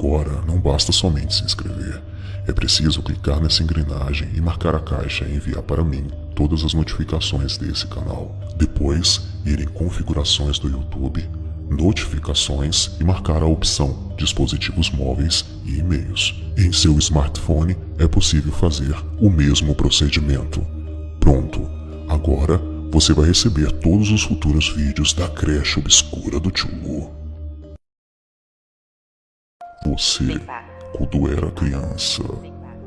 Agora, não basta somente se inscrever. É preciso clicar nessa engrenagem e marcar a caixa e enviar para mim todas as notificações desse canal. Depois, ir em configurações do YouTube, notificações e marcar a opção dispositivos móveis e e-mails. Em seu smartphone é possível fazer o mesmo procedimento. Pronto, agora você vai receber todos os futuros vídeos da creche obscura do Tio Lu. Você, quando era criança,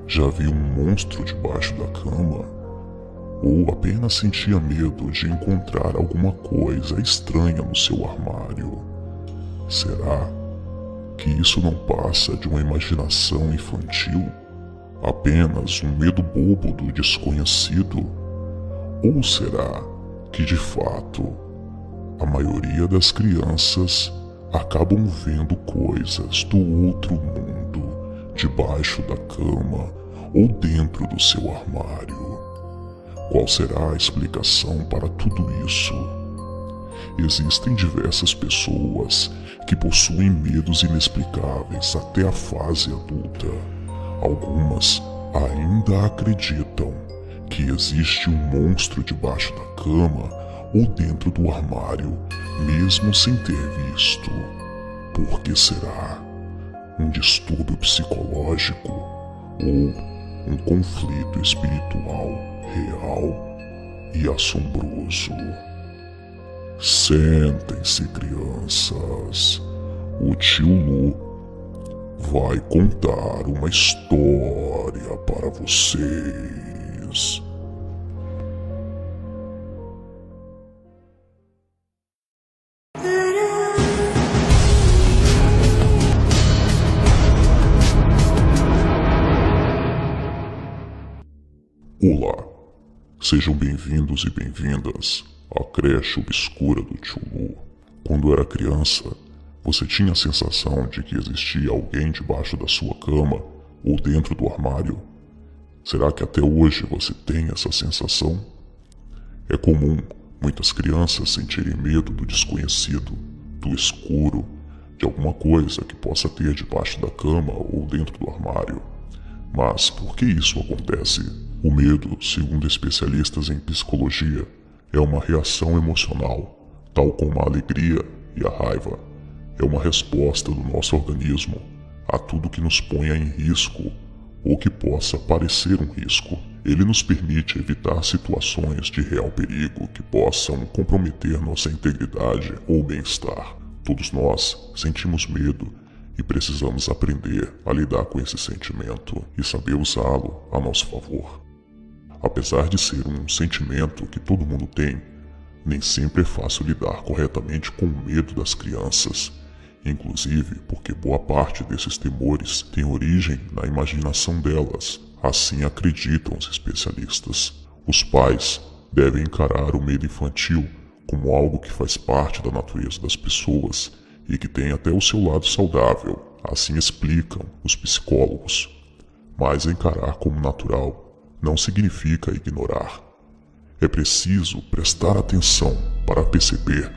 já viu um monstro debaixo da cama? Ou apenas sentia medo de encontrar alguma coisa estranha no seu armário? Será que isso não passa de uma imaginação infantil? Apenas um medo bobo do desconhecido? Ou será que de fato a maioria das crianças acabam vendo coisas do outro mundo debaixo da cama ou dentro do seu armário? Qual será a explicação para tudo isso? Existem diversas pessoas que possuem medos inexplicáveis até a fase adulta. Algumas ainda acreditam que existe um monstro debaixo da cama ou dentro do armário, mesmo sem ter visto. Por que será? Um distúrbio psicológico ou um conflito espiritual real e assombroso? Sentem-se, crianças. O Tio Lu vai contar uma história para vocês. Olá, sejam bem-vindos e bem-vindas à creche obscura do Tio Lu. Quando era criança, você tinha a sensação de que existia alguém debaixo da sua cama ou dentro do armário? Será que até hoje você tem essa sensação? É comum muitas crianças sentirem medo do desconhecido, do escuro, de alguma coisa que possa ter debaixo da cama ou dentro do armário. Mas por que isso acontece? O medo, segundo especialistas em psicologia, é uma reação emocional, tal como a alegria e a raiva. É uma resposta do nosso organismo a tudo que nos ponha em risco ou que possa parecer um risco. Ele nos permite evitar situações de real perigo que possam comprometer nossa integridade ou bem-estar. Todos nós sentimos medo e precisamos aprender a lidar com esse sentimento e saber usá-lo a nosso favor. Apesar de ser um sentimento que todo mundo tem, nem sempre é fácil lidar corretamente com o medo das crianças, inclusive porque boa parte desses temores tem origem na imaginação delas, assim acreditam os especialistas. Os pais devem encarar o medo infantil como algo que faz parte da natureza das pessoas e que tem até o seu lado saudável, assim explicam os psicólogos. Mas encarar como natural não significa ignorar. É preciso prestar atenção para perceber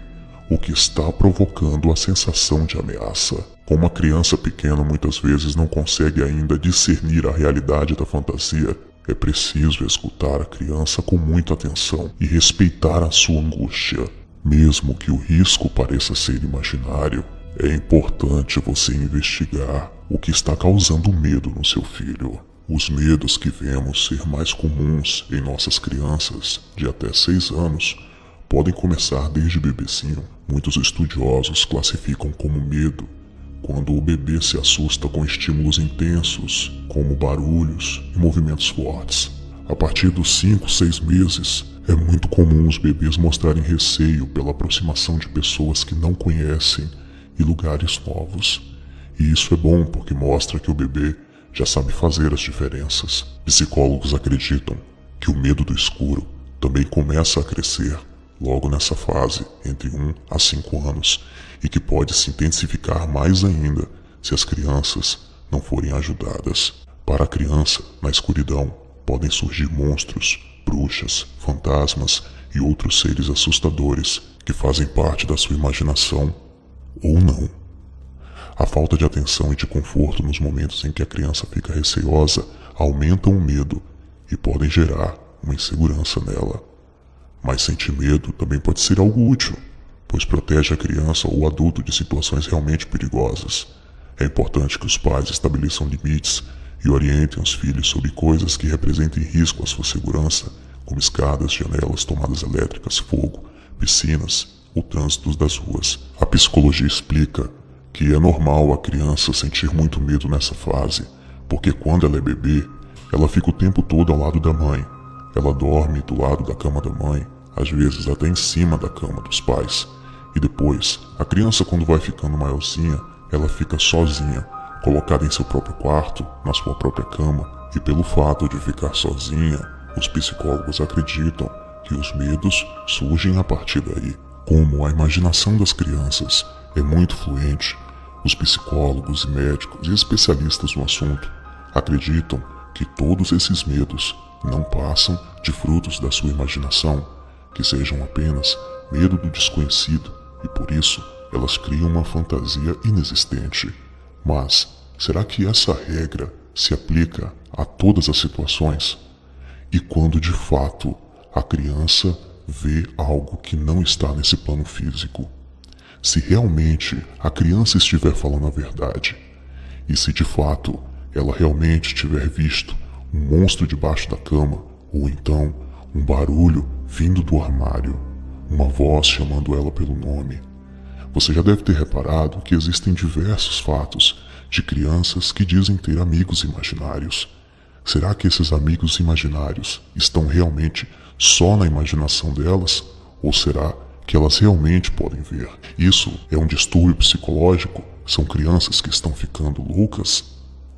o que está provocando a sensação de ameaça. Como a criança pequena muitas vezes não consegue ainda discernir a realidade da fantasia, é preciso escutar a criança com muita atenção e respeitar a sua angústia. Mesmo que o risco pareça ser imaginário, é importante você investigar o que está causando medo no seu filho. Os medos que vemos ser mais comuns em nossas crianças de até 6 anos podem começar desde bebezinho. Muitos estudiosos classificam como medo quando o bebê se assusta com estímulos intensos, como barulhos e movimentos fortes. A partir dos 5, 6 meses, é muito comum os bebês mostrarem receio pela aproximação de pessoas que não conhecem e lugares novos. E isso é bom porque mostra que o bebê já sabe fazer as diferenças. Psicólogos acreditam que o medo do escuro também começa a crescer logo nessa fase, entre 1 a 5 anos, e que pode se intensificar mais ainda se as crianças não forem ajudadas. Para a criança, na escuridão, podem surgir monstros, bruxas, fantasmas e outros seres assustadores que fazem parte da sua imaginação ou não. A falta de atenção e de conforto nos momentos em que a criança fica receosa aumentam o medo e podem gerar uma insegurança nela. Mas sentir medo também pode ser algo útil, pois protege a criança ou o adulto de situações realmente perigosas. É importante que os pais estabeleçam limites e orientem os filhos sobre coisas que representem risco à sua segurança, como escadas, janelas, tomadas elétricas, fogo, piscinas ou trânsitos das ruas. A psicologia explica que é normal a criança sentir muito medo nessa fase, porque quando ela é bebê, ela fica o tempo todo ao lado da mãe. Ela dorme do lado da cama da mãe, às vezes até em cima da cama dos pais. E depois, a criança, quando vai ficando maiorzinha, ela fica sozinha, colocada em seu próprio quarto, na sua própria cama. E pelo fato de ficar sozinha, os psicólogos acreditam que os medos surgem a partir daí. Como a imaginação das crianças é muito fluente, os psicólogos e médicos e especialistas no assunto acreditam que todos esses medos não passam de frutos da sua imaginação, que sejam apenas medo do desconhecido e por isso elas criam uma fantasia inexistente. Mas será que essa regra se aplica a todas as situações? E quando de fato a criança vê algo que não está nesse plano físico? Se realmente a criança estiver falando a verdade, e se de fato ela realmente tiver visto um monstro debaixo da cama, ou então um barulho vindo do armário, uma voz chamando ela pelo nome. Você já deve ter reparado que existem diversos fatos de crianças que dizem ter amigos imaginários. Será que esses amigos imaginários estão realmente só na imaginação delas? Ou será que elas realmente podem ver? Isso é um distúrbio psicológico? São crianças que estão ficando loucas?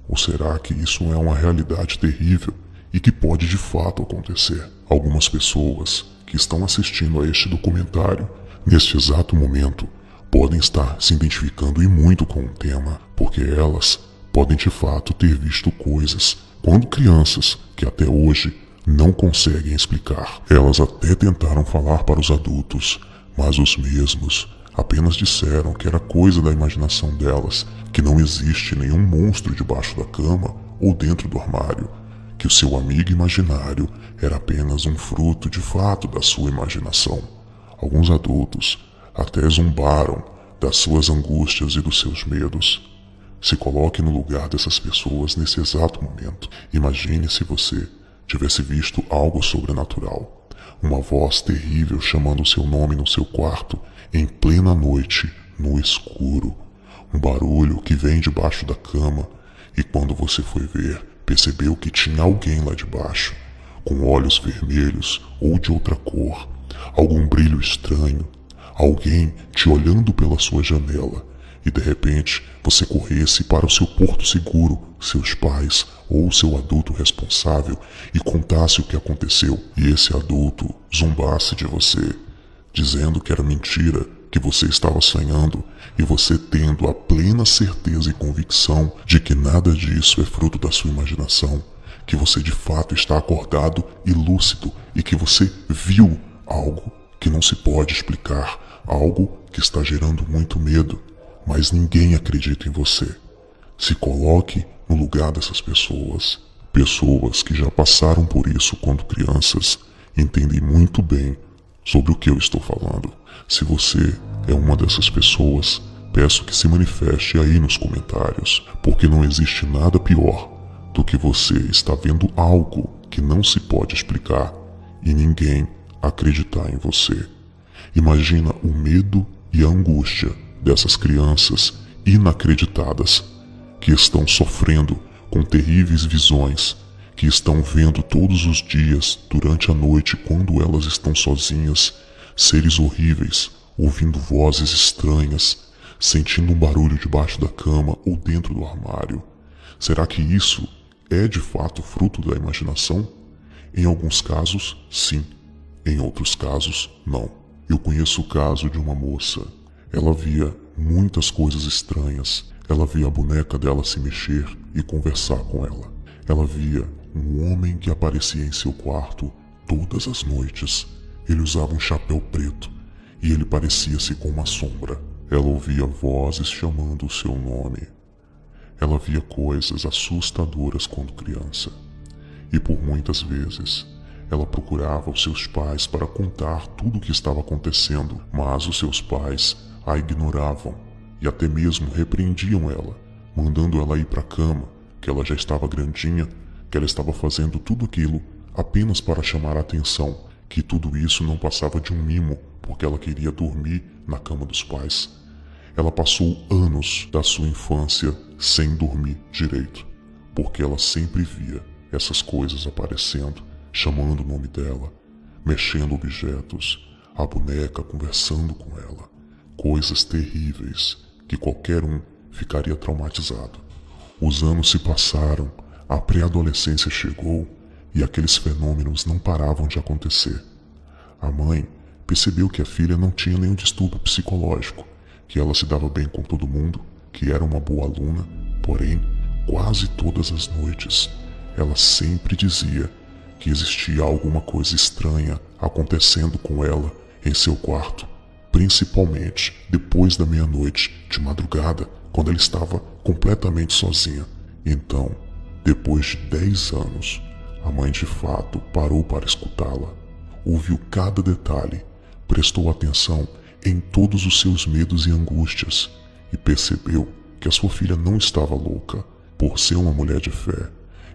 Ou será que isso é uma realidade terrível e que pode de fato acontecer? Algumas pessoas que estão assistindo a este documentário, neste exato momento, podem estar se identificando e muito com o tema, porque elas podem de fato ter visto coisas quando crianças que até hoje não conseguem explicar. Elas até tentaram falar para os adultos, mas os mesmos apenas disseram que era coisa da imaginação delas, que não existe nenhum monstro debaixo da cama ou dentro do armário, que o seu amigo imaginário era apenas um fruto de fato da sua imaginação. Alguns adultos até zombaram das suas angústias e dos seus medos. Se coloque no lugar dessas pessoas nesse exato momento. Imagine se você tivesse visto algo sobrenatural, uma voz terrível chamando o seu nome no seu quarto em plena noite, no escuro, um barulho que vem debaixo da cama e quando você foi ver, percebeu que tinha alguém lá debaixo, com olhos vermelhos ou de outra cor, algum brilho estranho, alguém te olhando pela sua janela e de repente você corresse para o seu porto seguro, seus pais ou o seu adulto responsável e contasse o que aconteceu e esse adulto zombasse de você, dizendo que era mentira, que você estava sonhando e você tendo a plena certeza e convicção de que nada disso é fruto da sua imaginação, que você de fato está acordado e lúcido e que você viu algo que não se pode explicar, algo que está gerando muito medo, mas ninguém acredita em você. Se coloque no lugar dessas pessoas. Pessoas que já passaram por isso quando crianças entendem muito bem sobre o que eu estou falando. Se você é uma dessas pessoas, peço que se manifeste aí nos comentários, porque não existe nada pior do que você estar vendo algo que não se pode explicar e ninguém acreditar em você. Imagina o medo e a angústia dessas crianças inacreditadas que estão sofrendo com terríveis visões, que estão vendo todos os dias, durante a noite, quando elas estão sozinhas, seres horríveis, ouvindo vozes estranhas, sentindo um barulho debaixo da cama ou dentro do armário. Será que isso é de fato fruto da imaginação? Em alguns casos, sim. Em outros casos, não. Eu conheço o caso de uma moça. Ela via muitas coisas estranhas. Ela via a boneca dela se mexer e conversar com ela. Ela via um homem que aparecia em seu quarto todas as noites. Ele usava um chapéu preto e ele parecia-se com uma sombra. ela ouvia vozes chamando o seu nome. Ela via coisas assustadoras quando criança, e por muitas vezes ela procurava os seus pais para contar tudo o que estava acontecendo, mas os seus pais a ignoravam e até mesmo repreendiam ela, mandando ela ir para a cama, que ela já estava grandinha, que ela estava fazendo tudo aquilo apenas para chamar a atenção, que tudo isso não passava de um mimo, porque ela queria dormir na cama dos pais. Ela passou anos da sua infância sem dormir direito, porque ela sempre via essas coisas aparecendo, chamando o nome dela, mexendo objetos, a boneca conversando com ela, coisas terríveis que qualquer um ficaria traumatizado. Os anos se passaram, a pré-adolescência chegou e aqueles fenômenos não paravam de acontecer. A mãe percebeu que a filha não tinha nenhum distúrbio psicológico, que ela se dava bem com todo mundo, que era uma boa aluna, porém, quase todas as noites, ela sempre dizia que existia alguma coisa estranha acontecendo com ela em seu quarto, principalmente depois da meia-noite, de madrugada, quando ela estava completamente sozinha. Então, depois de 10 anos, a mãe de fato parou para escutá-la, ouviu cada detalhe, prestou atenção em todos os seus medos e angústias e percebeu que a sua filha não estava louca por ser uma mulher de fé.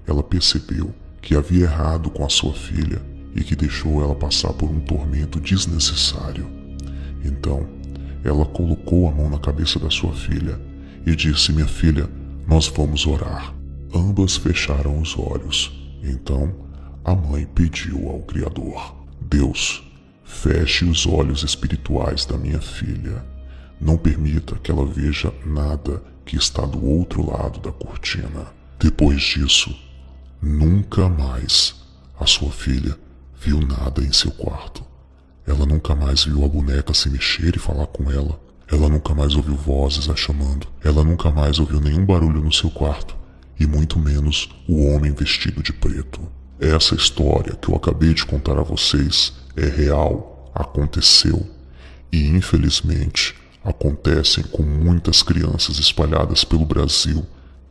Ela percebeu que havia errado com a sua filha e que deixou ela passar por um tormento desnecessário. Então, ela colocou a mão na cabeça da sua filha e disse: minha filha, nós vamos orar. Ambas fecharam os olhos. Então, a mãe pediu ao Criador: Deus, feche os olhos espirituais da minha filha. Não permita que ela veja nada que está do outro lado da cortina. Depois disso, nunca mais a sua filha viu nada em seu quarto. Ela nunca mais viu a boneca se mexer e falar com ela. Ela nunca mais ouviu vozes a chamando. Ela nunca mais ouviu nenhum barulho no seu quarto, e muito menos o homem vestido de preto. Essa história que eu acabei de contar a vocês é real, aconteceu, e infelizmente acontecem com muitas crianças espalhadas pelo Brasil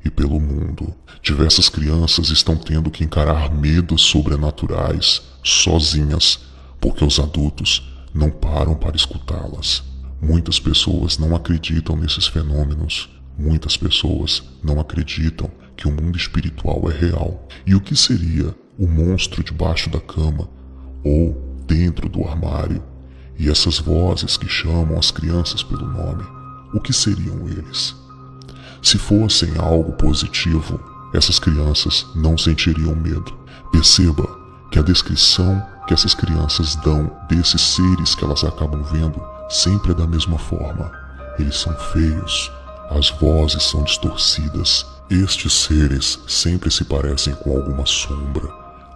e pelo mundo. Diversas crianças estão tendo que encarar medos sobrenaturais sozinhas, porque os adultos não param para escutá-las. Muitas pessoas não acreditam nesses fenômenos. Muitas pessoas não acreditam que o mundo espiritual é real. E o que seria o monstro debaixo da cama ou dentro do armário? E essas vozes que chamam as crianças pelo nome, o que seriam eles? Se fossem algo positivo, essas crianças não sentiriam medo. Perceba que a descrição que essas crianças dão desses seres que elas acabam vendo sempre é da mesma forma. Eles são feios, as vozes são distorcidas. Estes seres sempre se parecem com alguma sombra,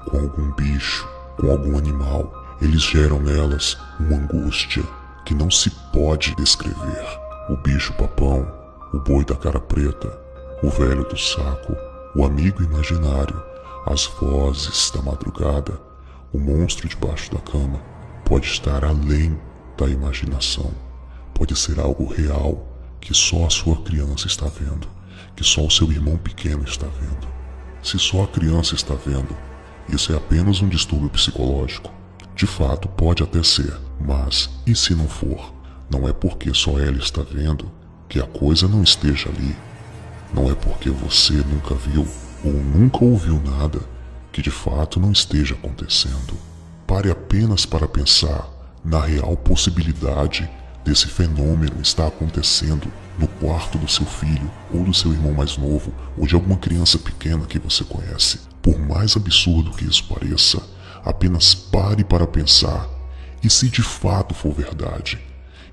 com algum bicho, com algum animal. Eles geram nelas uma angústia que não se pode descrever. O bicho papão, o boi da cara preta, o velho do saco, o amigo imaginário, as vozes da madrugada, o monstro debaixo da cama pode estar além da imaginação. Pode ser algo real que só a sua criança está vendo, que só o seu irmão pequeno está vendo. Se só a criança está vendo, isso é apenas um distúrbio psicológico. De fato, pode até ser, mas e se não for? Não é porque só ela está vendo que a coisa não esteja ali. Não é porque você nunca viu ou nunca ouviu nada que de fato não esteja acontecendo. Pare apenas para pensar na real possibilidade desse fenômeno estar acontecendo no quarto do seu filho, ou do seu irmão mais novo, ou de alguma criança pequena que você conhece. Por mais absurdo que isso pareça, apenas pare para pensar. E se de fato for verdade?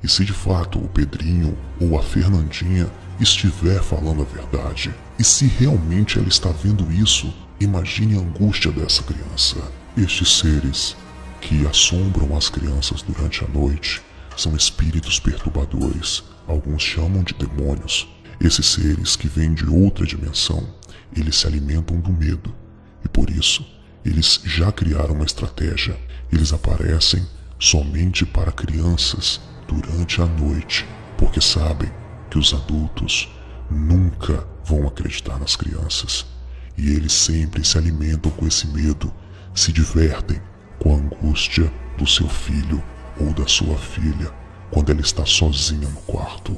E se de fato o Pedrinho ou a Fernandinha estiver falando a verdade? E se realmente ela está vendo isso? Imagine a angústia dessa criança. Estes seres que assombram as crianças durante a noite são espíritos perturbadores. Alguns chamam de demônios. Esses seres que vêm de outra dimensão, eles se alimentam do medo. E por isso, eles já criaram uma estratégia. Eles aparecem somente para crianças durante a noite, porque sabem que os adultos nunca vão acreditar nas crianças e eles sempre se alimentam com esse medo, se divertem com a angústia do seu filho ou da sua filha quando ela está sozinha no quarto.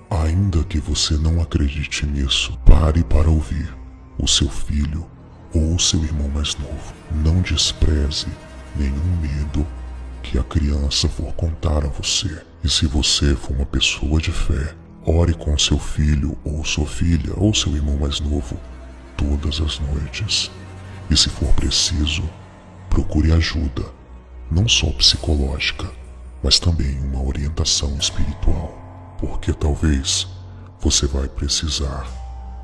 Ainda que você não acredite nisso, pare para ouvir o seu filho ou o seu irmão mais novo. Não despreze nenhum medo que a criança for contar a você. E se você for uma pessoa de fé, ore com seu filho ou sua filha ou seu irmão mais novo todas as noites. E se for preciso, procure ajuda, não só psicológica, mas também uma orientação espiritual, porque talvez você vai precisar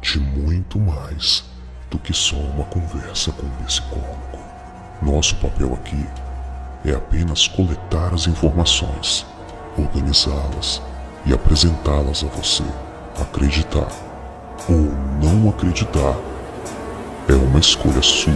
de muito mais do que só uma conversa com um psicólogo. Nosso papel aqui é apenas coletar as informações, organizá-las e apresentá-las a você. Acreditar ou não acreditar é uma escolha sua.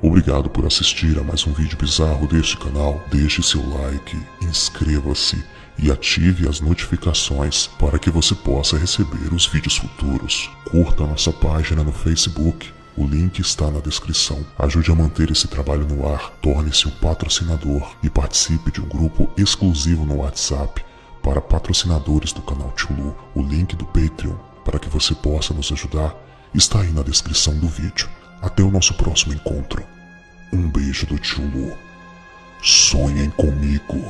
Obrigado por assistir a mais um vídeo bizarro deste canal. Deixe seu like, inscreva-se e ative as notificações para que você possa receber os vídeos futuros. Curta nossa página no Facebook, o link está na descrição. Ajude a manter esse trabalho no ar, torne-se um patrocinador e participe de um grupo exclusivo no WhatsApp para patrocinadores do canal Tio. O link do Patreon para que você possa nos ajudar está aí na descrição do vídeo. Até o nosso próximo encontro. Um beijo do Tio. Sonhem comigo.